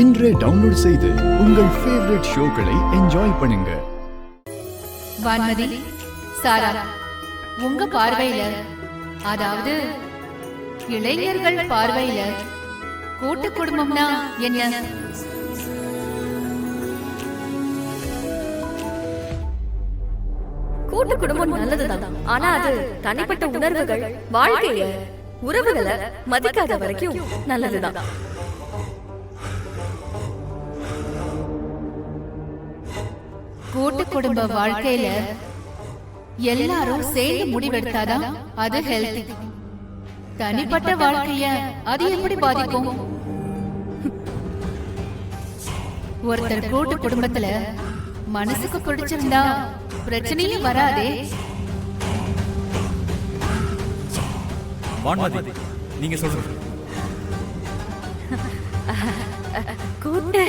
இன்றே டவுன்லோட் செய்து உங்கள் ஃபேவரட் ஷோக்களை என்ஜாய் பண்ணுங்க. வான்மதி, சாரா, உங்க பார்வையில, அதாவது இளைஞர்கள் பார்வையில கூட்டு குடும்பம்னா என்ன? கூட்டு குடும்பம் நல்லதுதான். ஆனா அது தனிப்பட்ட உணர்வுகள், வாழ்க்கைய, உறவுகளை மதிக்காத வரைக்கும் நல்லதுதான். கூட்டு குடும்ப வாழ்க்கையில எல்லாரும் சேர்ந்து முடிவெடுத்தாதான் அது ஹெல்தி. தனிப்பட்ட வாழ்க்கைய அது எப்படி பாதிக்கும்? ஒருத்தர் கூட்டு குடும்பத்துல மனசுக்கு பிடிச்சிருந்தா பிரச்சனையே வராதே. வான்மதி, நீங்க சொல்லுங்க. கூட்டு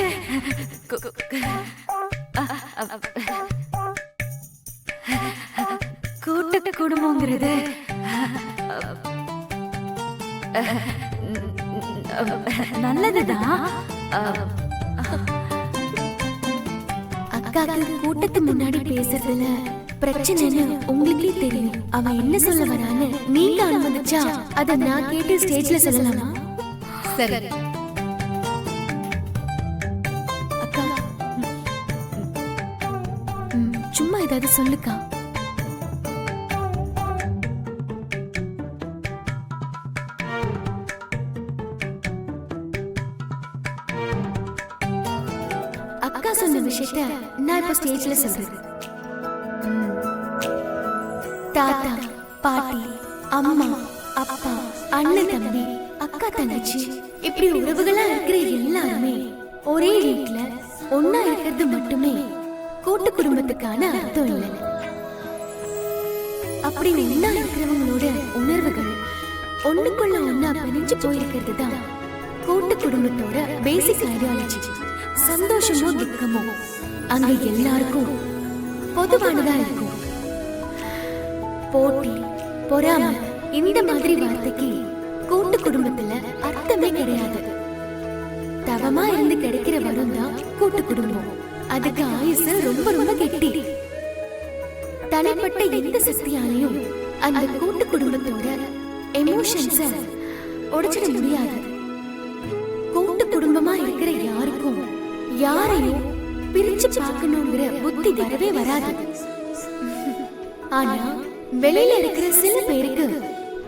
கூட்டு குடும்பங்கிறது நல்லதுதான். அக்காக்கு கூட்டத்து முன்னாடி பேசுறதுல பிரச்சனைன்னு உங்களுக்கே தெரியும். அவன் என்ன சொல்ல வரான்னு நீங்க அனுமதிச்சா அத நான் கேட்டு ஸ்டேஜ்ல சொல்லலாமா? சரி. அக்கா, சும்மா ஏதாவது சொல்லுக்கா. அக்கா சொன்ன விஷயத்த நான் இப்ப ஸ்டேஜ்ல சொல்றேன். தாத்தா, பாட்டி, அம்மா, அப்பா, அண்ணன், தம்பி, அக்கா, தங்கச்சி, இப்படி உறவுகளா இருக்கிற எல்லாருமே ஒரே வீட்டுல ஒன்னா இருக்கிறது மட்டுமே கூட்டு குடும்பத்துக்கான அர்த்தம் இல்லை. அப்படி ஒன்னா இருக்கிறவங்களோட உணர்வுகள் ஒண்ணுக்குள்ள ஒன்னா பிரிஞ்சு போயிருக்கிறது தான் கூட்டு குடும்பத்தோட பேசிக் ஐடியாலஜி. சந்தோஷமோ துக்கமோ அங்க எல்லாருக்கும் பொதுவானதா இருக்கும். போட்டி, பொறாமை, இந்த மாதிரி வார்த்தைக்கு கூட்டு குடும்பத்துல அர்த்தமே கிடையாது. தவமா இருந்து கிடைக்கிற வரம் தான் கூட்டு குடும்பம். அதுக்கு ஆயுசு ரொம்ப ரொம்ப கெட்டி. தனிப்பட்ட எந்த சக்தியாலையும் அந்த கூட்டு குடும்பத்தோட எமோஷன்ஸ உடைச்சிட முடியாது. கூட்டு குடும்பமா இருக்கிற யாருக்கும் யாரையும் பிரிச்சு பார்க்கணுங்கிற புத்தி வரவே வராது. ஆனா வெளியில இருக்கிற சில பேருக்கு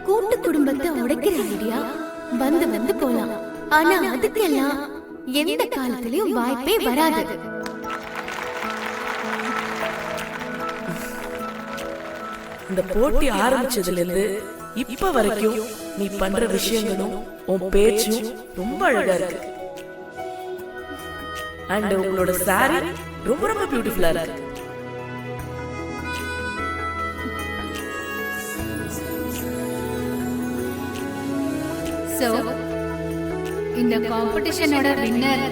கூட்டு குடும்பத்தை உடைக்கிற ஐடியா வந்து வந்து போலாம். ஆனா அதுக்கெல்லாம் எந்த காலத்திலயும் வாய்ப்பே வராது. இந்த போட்டி ஆரம்பிச்சதுல இருந்து இப்ப வரைக்கும் நீ பண்ற விஷயங்களும் உன் பேச்சும் ரொம்ப அழகா இருக்கு. அண்ட் உங்களோட சாரி ரொம்ப ரொம்ப பியூட்டிஃபுல்லா இருக்கு. சோ இந்த காம்படிஷனோட வின்னர்